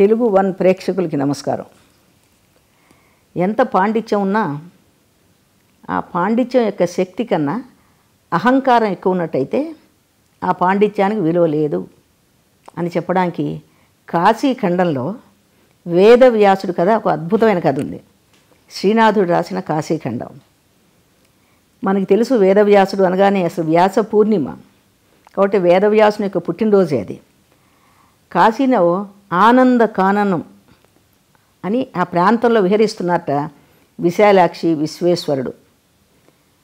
Telugu one ప్రేక్షకులకి నమస్కారం. ఎంత పాండిత్యం ఉన్నా ఆ పాండిత్యం యొక్క శక్తి కన్నా అహంకారం ఎక్కువ ఉన్నట్టయితే ఆ పాండిత్యానికి విలువ లేదు అని చెప్పడానికి కాశీఖండంలో వేదవ్యాసుడు కథ ఒక అద్భుతమైన కథ ఉంది. శ్రీనాథుడు రాసిన కాశీఖండం. మనకి తెలుసు వేదవ్యాసుడు అనగానే అసలు వ్యాస పూర్ణిమ కాబట్టి వేదవ్యాసుని యొక్క పుట్టినరోజే అది. కాశీలో ఆనంద కాననం అని ఆ ప్రాంతంలో విహరిస్తున్నారట విశాలాక్షి విశ్వేశ్వరుడు.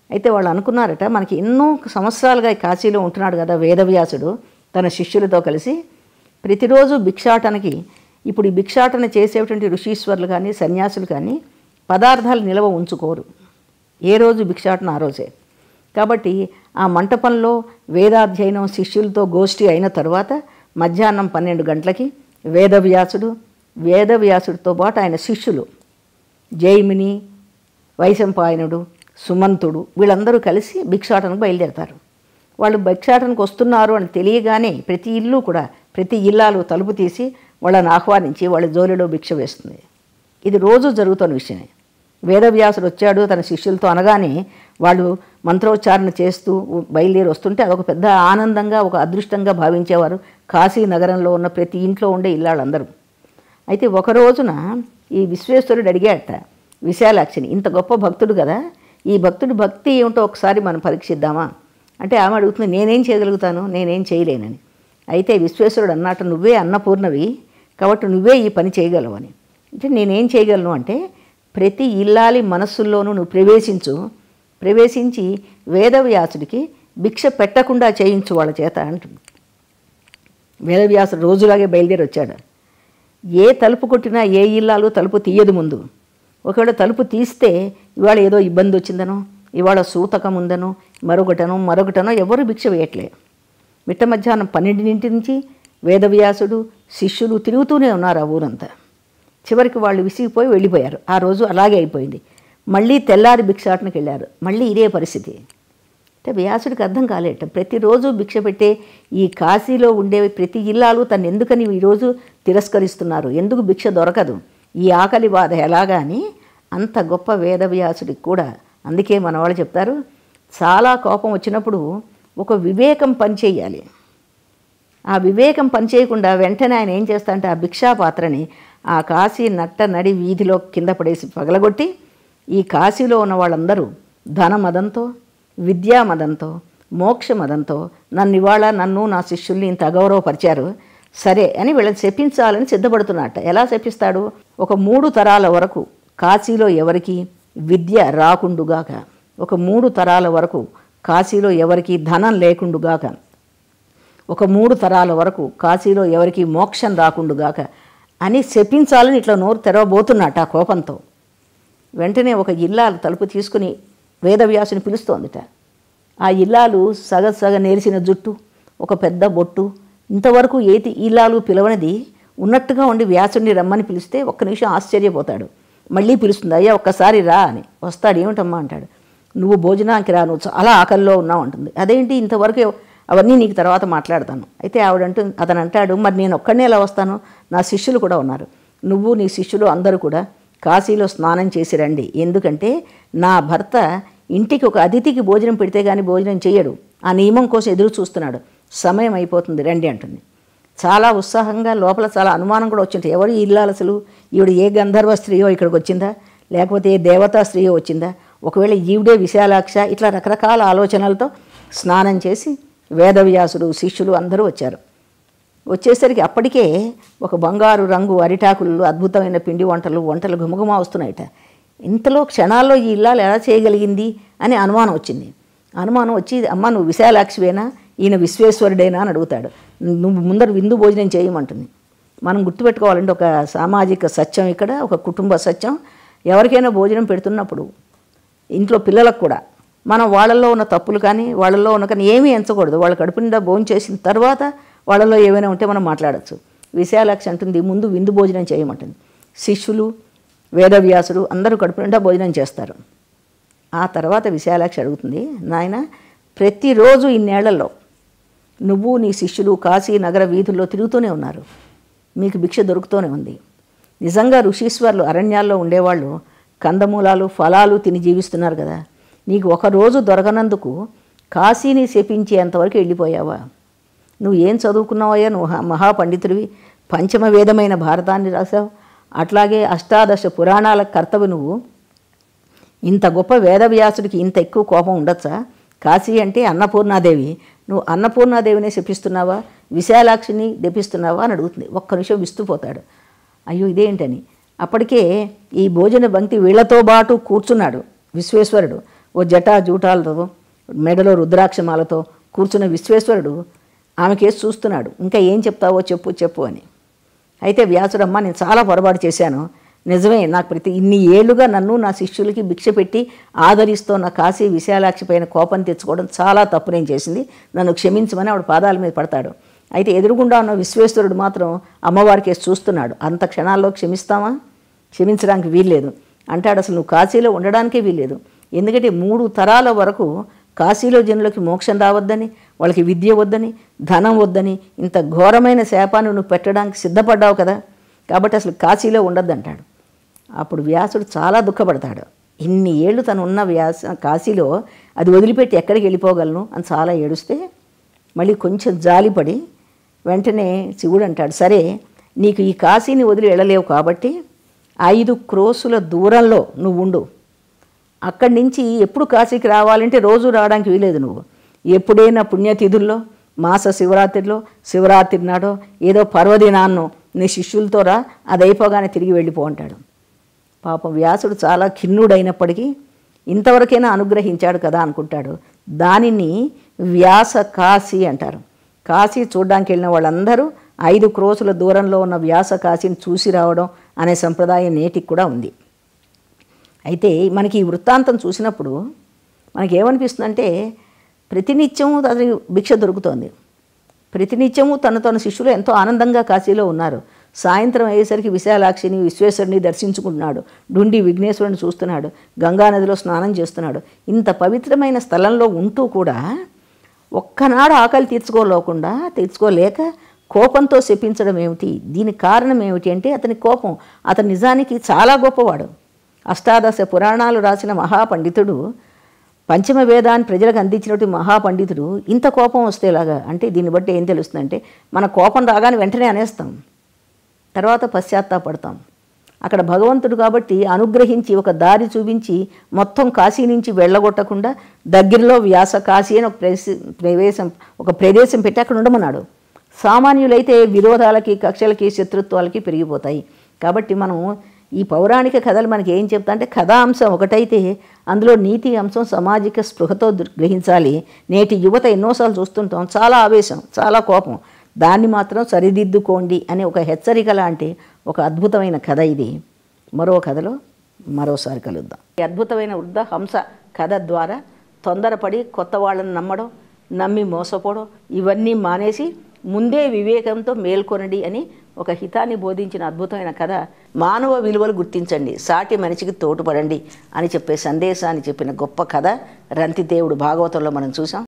అయితే వాళ్ళు అనుకున్నారట మనకి ఎన్నో సంవత్సరాలుగా కాశీలో ఉంటున్నాడు కదా వేదవ్యాసుడు తన శిష్యులతో కలిసి ప్రతిరోజు భిక్షాటనకి. ఇప్పుడు ఈ భిక్షాటన చేసేటువంటి ఋషీశ్వరులు కానీ సన్యాసులు కానీ పదార్థాలు నిల్వ ఉంచుకోరు, ఏ రోజు భిక్షాటన ఆ రోజే. కాబట్టి ఆ మంటపంలో వేదాధ్యయనం శిష్యులతో గోష్ఠి అయిన తర్వాత మధ్యాహ్నం 12 గంటలకి వేదవ్యాసుడితో పాటు ఆయన శిష్యులు జైమిని, వైశంపాయనుడు, సుమంతుడు వీళ్ళందరూ కలిసి భిక్షాటనకు బయలుదేరతారు. వాళ్ళు భిక్షాటనకు వస్తున్నారు అని తెలియగానే ప్రతి ఇల్లు కూడా ప్రతి ఇల్లాలు తలుపు తీసి వాళ్ళని ఆహ్వానించి వాళ్ళ జోలిలో భిక్ష వేస్తుంది. ఇది రోజు జరుగుతున్న విషయమే. వేదవ్యాసుడు వచ్చాడు తన శిష్యులతో అనగానే వాళ్ళు మంత్రోచ్చారణ చేస్తూ బయలుదేరి వస్తుంటే అదొక పెద్ద ఆనందంగా ఒక అదృష్టంగా భావించేవారు కాశీ నగరంలో ఉన్న ప్రతి ఇంట్లో ఉండే ఇల్లాళ్ళందరూ. అయితే ఒక రోజున ఈ విశ్వేశ్వరుడు అడిగాడట విశాలాక్షిని, ఇంత గొప్ప భక్తుడు కదా, ఈ భక్తుడి భక్తి ఏమిటో ఒకసారి మనం పరీక్షిద్దామా అంటే ఆమె అడుగుతుంది నేనేం చేయగలుగుతాను, నేనేం చేయలేనని. అయితే విశ్వేశ్వరుడు అన్నట్టు నువ్వే అన్నపూర్ణవి కాబట్టి నువ్వే ఈ పని చేయగలవని. అంటే నేనేం చేయగలను అంటే ప్రతి ఇల్లాలి మనస్సుల్లోనూ నువ్వు ప్రవేశించి వేదవ్యాసుడికి భిక్ష పెట్టకుండా చేయించు వాళ్ళ చేత అంటుంది. వేదవ్యాసుడు రోజులాగే బయలుదేరి వచ్చాడు. ఏ తలుపు కొట్టినా ఏ ఇల్లాలు తలుపు తీయదు ముందు. ఒకవేళ తలుపు తీస్తే ఇవాళ ఏదో ఇబ్బంది వచ్చిందనో, ఇవాళ సూతకం ఉందనో, మరొకటనో ఎవరు భిక్ష వేయట్లే. మిట్ట మధ్యాహ్నం 12 నుంచి వేదవ్యాసుడు శిష్యులు తిరుగుతూనే ఉన్నారు ఆ ఊరంతా. చివరికి వాళ్ళు విసిగిపోయి వెళ్ళిపోయారు. ఆ రోజు అలాగే అయిపోయింది. మళ్ళీ తెల్లారి భిక్షాటనకి వెళ్ళారు. మళ్ళీ ఇదే పరిస్థితి. అంటే వ్యాసుడికి అర్థం కాలేట ప్రతిరోజు భిక్ష పెట్టే ఈ కాశీలో ఉండే ప్రతి ఇల్లాలు తను ఎందుకని ఈరోజు తిరస్కరిస్తున్నారు, ఎందుకు భిక్ష దొరకదు, ఈ ఆకలి బాధ ఎలాగా అని అంత గొప్ప వేదవ్యాసుడికి కూడా. అందుకే మన వాళ్ళు చెప్తారు చాలా కోపం వచ్చినప్పుడు ఒక వివేకం పనిచేయాలి. ఆ వివేకం పనిచేయకుండా వెంటనే ఆయన ఏం చేస్తాడంటే ఆ భిక్షా పాత్రని ఆ కాశీ నడి వీధిలో కింద పడేసి పగలగొట్టి ఈ కాశీలో ఉన్న వాళ్ళందరూ ధనమదంతో, విద్యామదంతో, మోక్షమదంతో నన్ను నా శిష్యుల్ని ఇంత అగౌరవపరిచారు, సరే అని వీళ్ళని శపించాలని సిద్ధపడుతున్నట్ట. ఎలా శపిస్తాడు? ఒక 3 తరాల వరకు కాశీలో ఎవరికి విద్య రాకుండుగాక, ఒక 3 తరాల వరకు కాశీలో ఎవరికి ధనం లేకుండుగాక, ఒక 3 తరాల వరకు కాశీలో ఎవరికి మోక్షం రాకుండుగాక అని శపించాలని ఇట్లా నోరు తెరవబోతున్నట్ట ఆ కోపంతో. వెంటనే ఒక ఇల్లాలు తలుపు తీసుకుని వేదవ్యాసుని పిలుస్తోందిట. ఆ ఇల్లాలు సగ నేర్చిన జుట్టు, ఒక పెద్ద బొట్టు, ఇంతవరకు ఏతి ఇల్లాలు పిలవనిది ఉన్నట్టుగా ఉండి వ్యాసుడిని రమ్మని పిలిస్తే ఒక్క నిమిషం ఆశ్చర్యపోతాడు. మళ్ళీ పిలుస్తుంది, అయ్యా ఒక్కసారి రా అని. వస్తాడు. ఏమిటమ్మా అంటాడు. నువ్వు భోజనానికి రా, నువ్వు చాలా ఆకలిలో ఉన్నావు అంటుంది. అదేంటి ఇంతవరకు, అవన్నీ నీకు తర్వాత మాట్లాడతాను. అయితే అతను అంటాడు మరి నేను ఒక్కడనే ఎలా వస్తాను, నా శిష్యులు కూడా ఉన్నారు, నువ్వు నీ శిష్యులు అందరూ కూడా కాశీలో స్నానం చేసి రండి, ఎందుకంటే నా భర్త ఇంటికి ఒక అతిథికి భోజనం పెడితే కానీ భోజనం చేయడు, ఆ నియమం కోసం ఎదురు చూస్తున్నాడు, సమయం అయిపోతుంది రండి అంటుంది. చాలా ఉత్సాహంగా లోపల చాలా అనుమానం కూడా వచ్చింది. ఎవరు ఇల్లాలు అసలు, ఈవిడ ఏ గంధర్వ స్త్రీయో ఇక్కడికి వచ్చిందా, లేకపోతే ఏ దేవతా స్త్రీయో వచ్చిందా, ఒకవేళ ఈవిడే విశాలాక్ష, ఇట్లా రకరకాల ఆలోచనలతో స్నానం చేసి వేదవ్యాసుడు శిష్యులు అందరూ వచ్చారు. వచ్చేసరికి అప్పటికే ఒక బంగారు రంగు అరిటాకులు, అద్భుతమైన పిండి వంటలు గుమగుమ వస్తున్నాయట. ఇంతలో క్షణాల్లో ఈ ఇల్లాలు ఎలా చేయగలిగింది అని అనుమానం వచ్చింది. అనుమానం వచ్చి అమ్మ నువ్వు విశాలాక్షివేనా, ఈయన విశ్వేశ్వరుడేనా అని అడుగుతాడు. నువ్వు ముందర విందు భోజనం చేయమంటుంది. మనం గుర్తుపెట్టుకోవాలంటే ఒక సామాజిక సత్యం ఇక్కడ, ఒక కుటుంబ సత్యం. ఎవరికైనా భోజనం పెడుతున్నప్పుడు ఇంట్లో పిల్లలకు కూడా మనం వాళ్ళల్లో ఉన్న తప్పులు కానీ వాళ్ళల్లో ఉన్న కానీ ఏమీ ఎంచకూడదు. వాళ్ళ కడుపు నిండా భోజనం చేసిన తర్వాత వాళ్ళలో ఏమైనా ఉంటే మనం మాట్లాడచ్చు. విశాలాక్షి అంటుంది ముందు విందు భోజనం చేయమంటుంది. శిష్యులు వేదవ్యాసుడు అందరూ కడుపు నిండా భోజనం చేస్తారు. ఆ తర్వాత విశాలాక్షి అడుగుతుంది, నాయన ప్రతిరోజు ఇన్నేళ్లలో నువ్వు నీ శిష్యులు కాశీ నగర వీధుల్లో తిరుగుతూనే ఉన్నారు, మీకు భిక్ష దొరుకుతూనే ఉంది. నిజంగా ఋషీశ్వర్లు అరణ్యాల్లో ఉండేవాళ్ళు కందమూలాలు ఫలాలు తిని జీవిస్తున్నారు కదా. నీకు ఒకరోజు దొరకనందుకు కాశీని శపించేంతవరకు వెళ్ళిపోయావా? నువ్వు ఏం చదువుకున్నావయ్యా? నువ్వు మహాపండితుడివి, పంచమ వేదమైన భారతాన్ని రాసావు, అట్లాగే అష్టాదశ పురాణాల కర్తవి నువ్వు. ఇంత గొప్ప వేదవ్యాసుడికి ఇంత ఎక్కువ కోపం ఉండొచ్చా? కాశీ అంటే అన్నపూర్ణాదేవి, నువ్వు అన్నపూర్ణాదేవినే శపిస్తున్నావా, విశాలాక్షిని దెపిస్తున్నావా అని అడుగుతుంది. ఒక్క నిమిషం విస్తుపోతాడు. అయ్యో ఇదేంటని. అప్పటికే ఈ భోజన పంక్తి వీళ్లతో పాటు కూర్చున్నాడు విశ్వేశ్వరుడు. ఓ జటా జూటాలతో మెడలో రుద్రాక్షమాలతో కూర్చున్న విశ్వేశ్వరుడు ఆమెకేసి చూస్తున్నాడు. ఇంకా ఏం చెప్తావో చెప్పు చెప్పు అని. అయితే వ్యాసుడమ్మ, నేను చాలా పొరపాటు చేశాను, నిజమే, నాకు ఇన్ని ఏళ్లుగా నన్ను నా శిష్యులకి భిక్ష పెట్టి ఆదరిస్తోన్న కాశీ విశాలాక్షి పైన కోపం తెచ్చుకోవడం చాలా తప్పు నేను చేసింది, నన్ను క్షమించమని ఆవిడ పాదాల మీద పడతాడు. అయితే ఎదురుగుండా ఉన్న విశ్వేశ్వరుడు మాత్రం అమ్మవారికి చూస్తున్నాడు. అంత క్షణాల్లో క్షమిస్తామా? క్షమించడానికి వీల్లేదు అంటాడు. అసలు నువ్వు కాశీలో ఉండడానికే వీల్లేదు. ఎందుకంటే 3 తరాల వరకు కాశీలో జనులకి మోక్షం రావద్దని, వాళ్ళకి విద్య వద్దని, ధనం వద్దని, ఇంత ఘోరమైన శాపాన్ని నువ్వు పెట్టడానికి సిద్ధపడ్డావు కదా, కాబట్టి అసలు కాశీలో ఉండద్దంటాడు. అప్పుడు వ్యాసుడు చాలా దుఃఖపడతాడు. ఇన్ని ఏళ్ళు తను ఉన్న కాశీలో అది వదిలిపెట్టి ఎక్కడికి వెళ్ళిపోగలను అని చాలా ఏడుస్తే మళ్ళీ కొంచెం జాలిపడి వెంటనే శివుడు అంటాడు, సరే నీకు ఈ కాశీని వదిలి వెళ్ళలేవు కాబట్టి 5 క్రోసుల దూరంలో నువ్వు ఉండు. అక్కడి నుంచి ఎప్పుడు కాశీకి రావాలంటే రోజు రావడానికి వీలేదు. నువ్వు ఎప్పుడైనా పుణ్యతిథుల్లో, మాస శివరాత్రిలో, శివరాత్రి నాడో, ఏదో పర్వదినాన్నో నీ శిష్యులతో రా, అది అయిపోగానే తిరిగి వెళ్ళిపో అంటాడు. పాపం వ్యాసుడు చాలా ఖిన్నుడైనప్పటికీ ఇంతవరకైనా అనుగ్రహించాడు కదా అనుకుంటాడు. దానిని వ్యాస కాశీ అంటారు. కాశీ చూడడానికి వెళ్ళిన వాళ్ళందరూ 5 క్రోసుల దూరంలో ఉన్న వ్యాస కాశీని చూసి రావడం అనే సంప్రదాయం నేటికి కూడా ఉంది. అయితే మనకి ఈ వృత్తాంతం చూసినప్పుడు మనకేమనిపిస్తుందంటే ప్రతినిత్యము అతనికి భిక్ష దొరుకుతోంది. ప్రతినిత్యము తన శిష్యులు ఎంతో ఆనందంగా కాశీలో ఉన్నారు. సాయంత్రం అయ్యేసరికి విశాలాక్షిని విశ్వేశ్వరుని దర్శించుకుంటున్నాడు, డుండి విఘ్నేశ్వరుని చూస్తున్నాడు, గంగానదిలో స్నానం చేస్తున్నాడు. ఇంత పవిత్రమైన స్థలంలో ఉంటూ కూడా ఒక్కనాడు ఆకలి తీర్చుకోలేక కోపంతో శపించడం ఏమిటి? దీనికి కారణం ఏమిటి అంటే అతని కోపం. అతను నిజానికి చాలా గొప్పవాడు, అష్టాదశ పురాణాలు రాసిన మహాపండితుడు, పంచమ వేదాన్ని ప్రజలకు అందించినటువంటి మహాపండితుడు. ఇంత కోపం వస్తేలాగా అంటే దీన్ని బట్టి ఏం తెలుస్తుందంటే మన కోపం రాగానే వెంటనే అనేస్తాం, తర్వాత పశ్చాత్తాపడతాం. అక్కడ భగవంతుడు కాబట్టి అనుగ్రహించి ఒక దారి చూపించి మొత్తం కాశీ నుంచి వెళ్ళగొట్టకుండా దగ్గరలో వ్యాస కాశీ అని ఒక ప్రదేశం పెట్టి అక్కడ ఉండమన్నాడు. సామాన్యులైతే విరోధాలకి, కక్షలకి, శత్రుత్వాలకి పెరిగిపోతాయి. కాబట్టి మనం ఈ పౌరాణిక కథలు మనకి ఏం చెప్తా అంటే కథా అంశం ఒకటైతే అందులో నీతి అంశం సామాజిక స్పృహతో గ్రహించాలి. నేటి యువత ఎన్నోసార్లు చూస్తుంటాం, చాలా ఆవేశం, చాలా కోపం, దాన్ని మాత్రం సరిదిద్దుకోండి అనే ఒక హెచ్చరిక లాంటి ఒక అద్భుతమైన కథ ఇది. మరో కథలో మరోసారి కలుద్దాం. ఈ అద్భుతమైన వృద్ధ హంస కథ ద్వారా తొందరపడి కొత్త వాళ్ళని నమ్మడం, నమ్మి మోసపోవడం ఇవన్నీ మానేసి ముందే వివేకంతో మేల్కొనండి అని ఒక హితాన్ని బోధించిన అద్భుతమైన కథ. మానవ విలువలు గుర్తించండి, సాటి మనిషికి తోడ్పడండి అని చెప్పే సందేశాన్ని చెప్పిన గొప్ప కథ రంతిదేవుడు భాగవతంలో మనం చూసాం.